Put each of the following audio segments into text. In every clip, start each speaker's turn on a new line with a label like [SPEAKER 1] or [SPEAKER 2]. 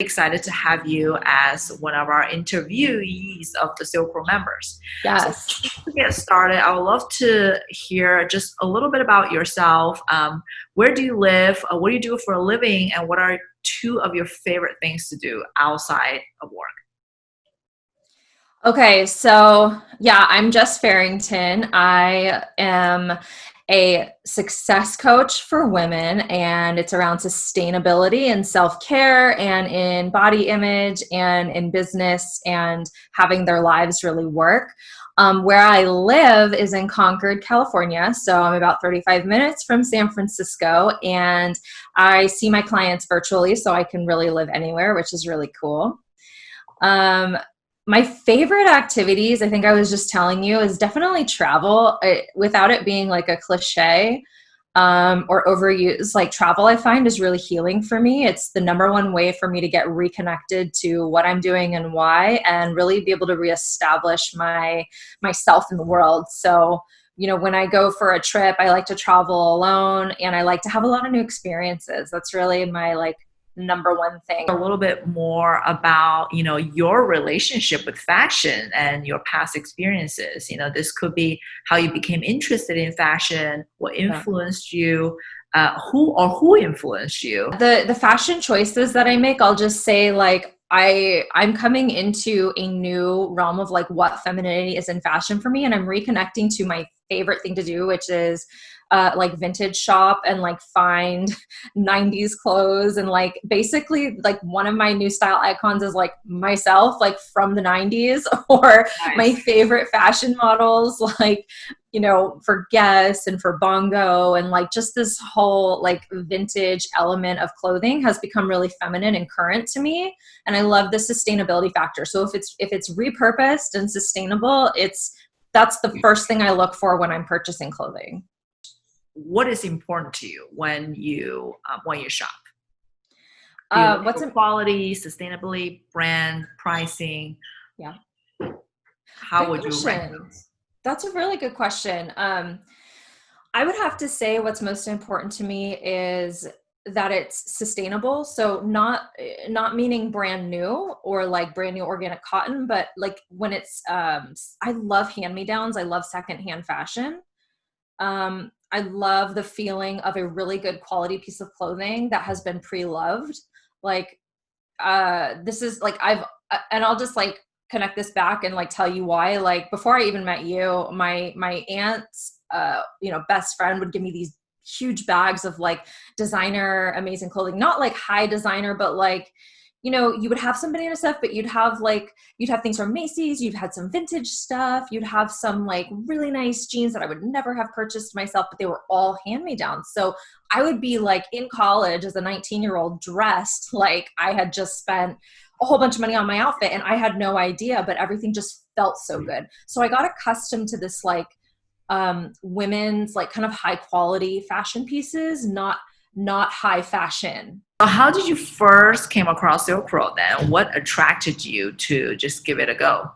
[SPEAKER 1] excited to have you as one of our interviewees of the SilkRoll members. So
[SPEAKER 2] Yes.
[SPEAKER 1] to get started, I would love to hear just a little bit about yourself. Where do you live? What do you do for a living? And what are two of your favorite things to do outside of work?
[SPEAKER 2] Okay, so yeah, I'm Jess Farrington. I am a success coach for women, and it's around sustainability and self-care and in body image and in business and having their lives really work. Where I live is in Concord, California. So I'm about 35 minutes from San Francisco, and I see my clients virtually, so I can really live anywhere, which is really cool. Um, my favorite activities, I think I was just telling you, is definitely travel. Without it being like a cliche or overused, like travel I find is really healing for me. It's the number one way for me to get reconnected to what I'm doing and why, and really be able to reestablish myself in the world. So, when I go for a trip, I like to travel alone, and I like to have a lot of new experiences. That's really my number one thing.
[SPEAKER 1] A little bit more about, your relationship with fashion and your past experiences. This could be how you became interested in fashion, what influenced you, who influenced you.
[SPEAKER 2] The fashion choices that I make, I'll just say I'm coming into a new realm of what femininity is in fashion for me, and I'm reconnecting to my favorite thing to do, which is vintage shop and find 90s clothes, and basically one of my new style icons is myself from the 90s or
[SPEAKER 1] Nice.
[SPEAKER 2] My favorite fashion models for Guess and for Bongo, and just this whole vintage element of clothing has become really feminine and current to me, and I love the sustainability factor. So if it's repurposed and sustainable, that's the first thing I look for when I'm purchasing clothing.
[SPEAKER 1] What is important to you when you shop?
[SPEAKER 2] What's
[SPEAKER 1] quality, sustainability, brand, pricing?
[SPEAKER 2] Yeah.
[SPEAKER 1] How
[SPEAKER 2] Good
[SPEAKER 1] would you rank
[SPEAKER 2] question.
[SPEAKER 1] those?
[SPEAKER 2] That's a really good question. I would have to say what's most important to me is that it's sustainable. So not meaning brand new or brand new organic cotton, but when it's I love hand-me-downs. I love secondhand fashion. I love the feeling of a really good quality piece of clothing that has been pre-loved. This is and I'll just connect this back and tell you why. Before I even met you, my aunt's best friend would give me these huge bags of designer amazing clothing, not high designer, but you would have some banana stuff, but you'd have things from Macy's, you've had some vintage stuff, you'd have some really nice jeans that I would never have purchased myself, but they were all hand-me-downs. So I would be in college as a 19-year-old dressed like I had just spent a whole bunch of money on my outfit, and I had no idea, but everything just felt so good. So I got accustomed to this women's kind of high quality fashion pieces, not high fashion.
[SPEAKER 1] How did you first came across SilkRoll then? What attracted you to just give it a go?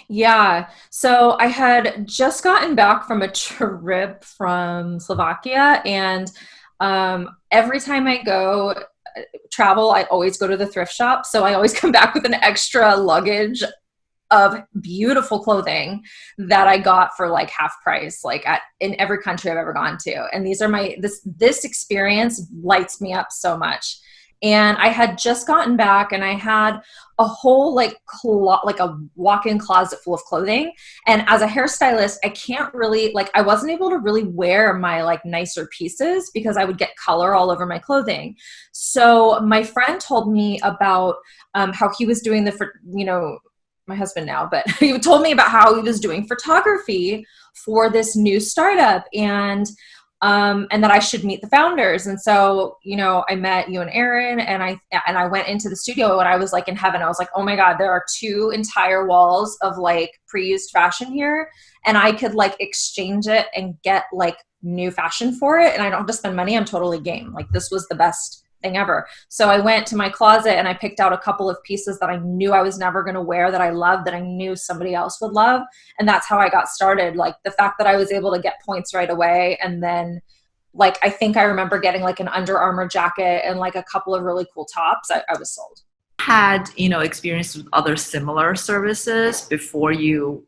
[SPEAKER 2] Yeah. So I had just gotten back from a trip from Slovakia, and every time I go travel, I always go to the thrift shop. So I always come back with an extra luggage of beautiful clothing that I got for half price, in every country I've ever gone to. And these are this experience lights me up so much. And I had just gotten back, and I had a whole a walk-in closet full of clothing. And as a hairstylist, I can't really I wasn't able to really wear my nicer pieces because I would get color all over my clothing. So my friend told me about how he was doing my husband now, but he told me about how he was doing photography for this new startup, and that I should meet the founders. And so, I met you and Aaron, and I went into the studio, and I was in heaven. I was oh my God, there are 2 entire walls of pre-used fashion here, and I could exchange it and get new fashion for it, and I don't have to spend money. I'm totally game. This was the best thing ever. So I went to my closet, and I picked out a couple of pieces that I knew I was never going to wear, that I loved, that I knew somebody else would love. And that's how I got started. The fact that I was able to get points right away, and then like, I think I remember getting like an Under Armour jacket and like a couple of really cool tops. I was sold.
[SPEAKER 1] Had, experience with other similar services before you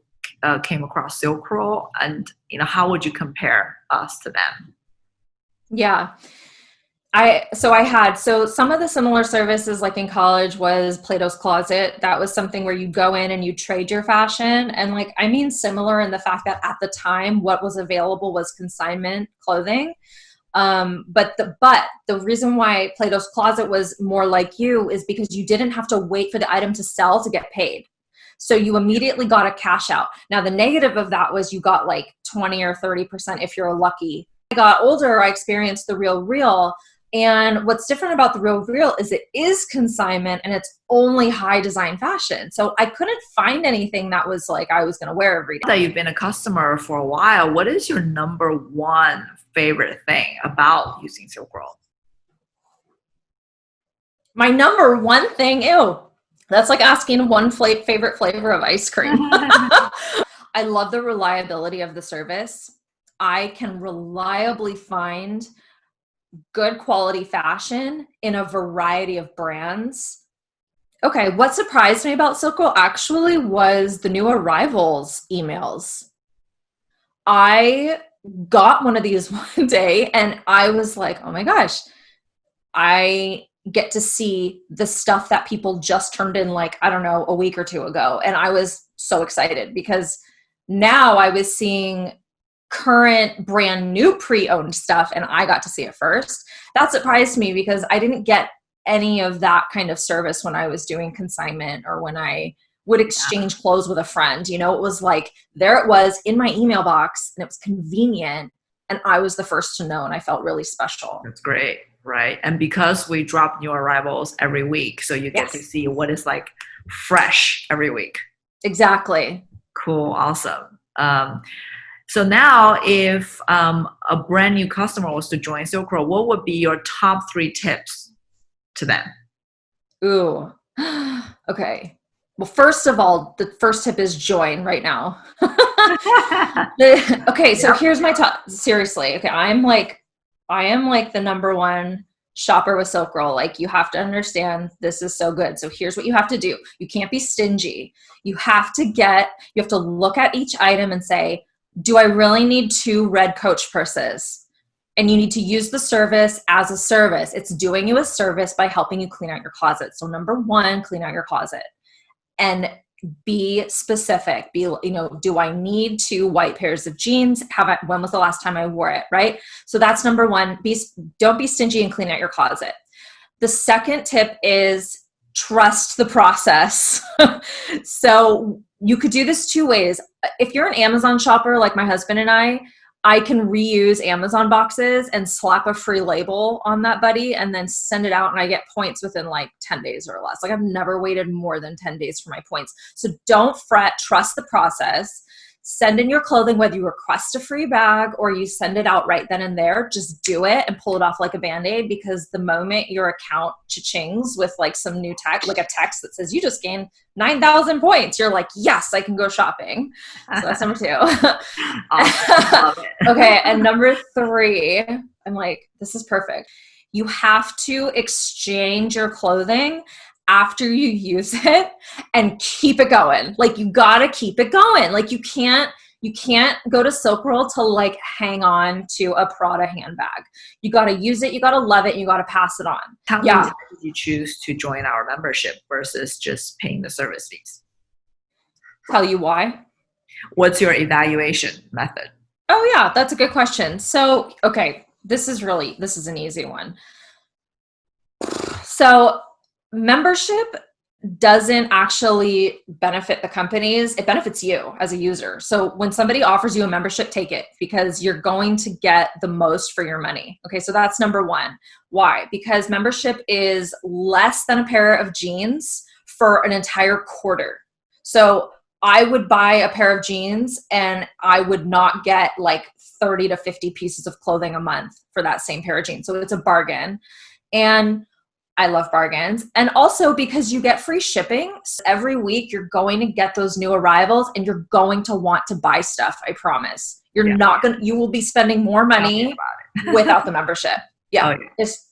[SPEAKER 1] came across SilkRoll, and, how would you compare us to them?
[SPEAKER 2] Yeah. So some of the similar services like in college was Plato's Closet. That was something where you go in and you trade your fashion. And like, I mean, similar in the fact that at the time, what was available was consignment clothing. But the reason why Plato's Closet was more like you is because you didn't have to wait for the item to sell to get paid. So you immediately got a cash out. Now, the negative of that was you got like 20 or 30% if you're lucky. As I got older, I experienced the Real Real. And what's different about the Real Real is it is consignment and it's only high design fashion. So I couldn't find anything that was like I was going to wear every day.
[SPEAKER 1] That you've been a customer for a while, what is your number one favorite thing about using SilkRoll?
[SPEAKER 2] My number one thing, ew, that's like asking one favorite flavor of ice cream. I love the reliability of the service. I can reliably find good quality fashion in a variety of brands. Okay, what surprised me about SilkRoll actually was the new arrivals emails. I got one of these one day and I was like, oh my gosh, I get to see the stuff that people just turned in like, I don't know, a week or two ago. And I was so excited because now I was seeing current brand new pre-owned stuff and I got to see it first. That surprised me because I didn't get any of that kind of service when I was doing consignment or when I would exchange clothes with a friend. It was like, there it was in my email box and it was convenient and I was the first to know and I felt really special.
[SPEAKER 1] That's great, right? And because we drop new arrivals every week, so you get to see what is like fresh every week.
[SPEAKER 2] Exactly.
[SPEAKER 1] Cool, awesome. So now if a brand new customer was to join SilkRoll, what would be your top 3 tips to them?
[SPEAKER 2] Ooh, okay. Well, first of all, the first tip is join right now. Okay, so here's my top. Seriously, okay, I am like the number one shopper with SilkRoll. Like, you have to understand this is so good. So here's what you have to do. You can't be stingy. You have to look at each item and say, do I really need 2 red Coach purses? And you need to use the service as a service. It's doing you a service by helping you clean out your closet. So number 1, clean out your closet and be specific. Do I need 2 white pairs of jeans? When was the last time I wore it? Right? So that's number 1. Don't be stingy and clean out your closet. The second tip is trust the process. So you could do this 2 ways. If you're an Amazon shopper like my husband and I can reuse Amazon boxes and slap a free label on that buddy and then send it out and I get points within like 10 days or less. Like, I've never waited more than 10 days for my points. So don't fret, trust the process. Send in your clothing, whether you request a free bag or you send it out right then and there. Just do it and pull it off like a Band-Aid, because the moment your account cha-chings with like some new text, like a text that says you just gained 9,000 points, you're like, yes, I can go shopping. So that's number 2.
[SPEAKER 1] Awesome. Love it.
[SPEAKER 2] Okay, and number 3, I'm like, this is perfect. You have to exchange your clothing after you use it and keep it going. Like, you gotta keep it going. Like, you can't go to SilkRoll to like hang on to a Prada handbag. You gotta use it, you gotta love it, and you gotta pass it on.
[SPEAKER 1] How many times did you choose to join our membership versus just paying the service fees?
[SPEAKER 2] Tell you why.
[SPEAKER 1] What's your evaluation method?
[SPEAKER 2] Oh yeah, that's a good question. So, okay, this is an easy one. So membership doesn't actually benefit the companies. It benefits you as a user. So when somebody offers you a membership, take it, because you're going to get the most for your money. Okay, so that's number 1. Why? Because membership is less than a pair of jeans for an entire quarter. So I would buy a pair of jeans and I would not get like 30 to 50 pieces of clothing a month for that same pair of jeans. So it's a bargain. And I love bargains. And also because you get free shipping. So every week you're going to get those new arrivals and you're going to want to buy stuff. I promise. You will be spending more money without the membership.
[SPEAKER 1] Oh,
[SPEAKER 2] Yeah.
[SPEAKER 1] yeah.
[SPEAKER 2] It's